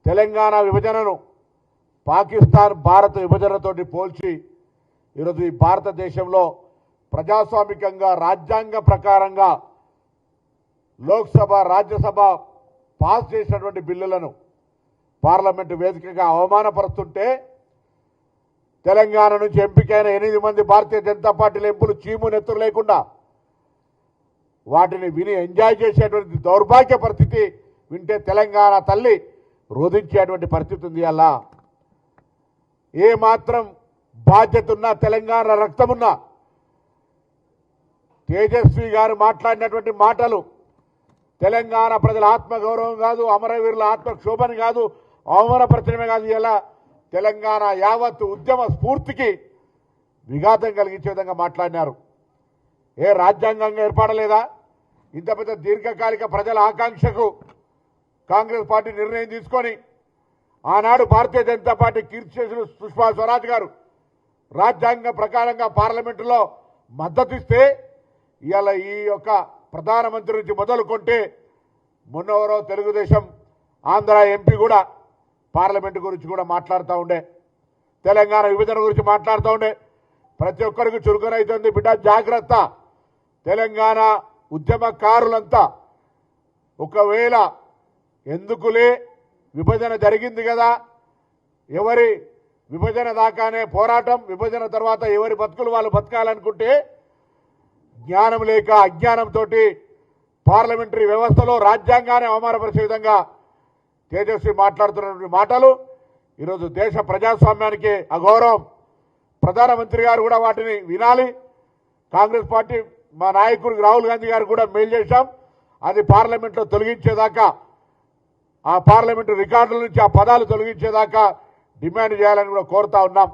తెలంగాణ విభజనను పాకిస్తాన్ భారత్ విభజనతోటి పోల్చి ఈరోజు ఈ భారతదేశంలో ప్రజాస్వామికంగా రాజ్యాంగ ప్రకారంగా లోక్సభ రాజ్యసభ పాస్ చేసినటువంటి బిల్లులను పార్లమెంటు వేదికగా అవమానపరుస్తుంటే తెలంగాణ నుంచి ఎంపికైన 8 మంది భారతీయ జనతా పార్టీ ఎంపులు చీము నెత్తురు లేకుండా వాటిని విని ఎంజాయ్ చేసేటువంటి దౌర్భాగ్య పరిస్థితి వింటే తెలంగాణ తల్లి రోధించేటువంటి పరిస్థితి ఉంది. అలా ఏ మాత్రం బాధ్యత ఉన్నా తెలంగాణ రక్తమున్నా తేజస్వి గారు మాట్లాడినటువంటి మాటలు తెలంగాణ ప్రజల ఆత్మగౌరవం కాదు, అమరవీరుల ఆత్మక్షోభని కాదు, అవమానపరచడమే కాదు, ఇలా తెలంగాణ యావత్ ఉద్యమ స్ఫూర్తికి విఘాతం కలిగించే విధంగా మాట్లాడినారు. ఏ రాజ్యాంగంగా ఏర్పడలేదా? ఇంత పెద్ద దీర్ఘకాలిక ప్రజల ఆకాంక్షకు కాంగ్రెస్ పార్టీ నిర్ణయం తీసుకొని ఆనాడు భారతీయ జనతా పార్టీ కీర్తిశేషులు సుష్మా స్వరాజ్ గారు రాజ్యాంగ ప్రకారంగా పార్లమెంటులో మద్దతిస్తే ఇవాళ ఈ యొక్క ప్రధానమంత్రి నుంచి మొదలుకొంటే మొన్నవరో తెలుగుదేశం ఆంధ్ర ఎంపీ కూడా పార్లమెంటు గురించి కూడా మాట్లాడుతూ ఉండే, తెలంగాణ విభజన గురించి మాట్లాడుతూ ఉండే. ప్రతి ఒక్కరికి చురుకునైతుంది. బిడ్డ జాగ్రత్త. తెలంగాణ ఉద్యమకారులంతా ఒకవేళ ఎందుకులే విభజన జరిగింది కదా, ఎవరి విభజన దాకానే పోరాటం, విభజన తర్వాత ఎవరి బతుకులు వాళ్ళు బతకాలనుకుంటే జ్ఞానం లేక అజ్ఞానంతో పార్లమెంటరీ వ్యవస్థలో రాజ్యాంగాన్ని అవమానపరిచే విధంగా తేజస్వి మాట్లాడుతున్నటువంటి మాటలు ఈరోజు దేశ ప్రజాస్వామ్యానికి అగౌరవం. ప్రధానమంత్రి గారు కూడా వాటిని వినాలి. కాంగ్రెస్ పార్టీ మా నాయకుడు రాహుల్ గాంధీ గారు కూడా మెయిల్ చేశాం. అది పార్లమెంట్లో తొలగించేదాకా, ఆ పార్లమెంటు రికార్డుల నుంచి ఆ పదాలు తొలగించేదాకా డిమాండ్ చేయాలని కూడా కోరుతా ఉన్నాం.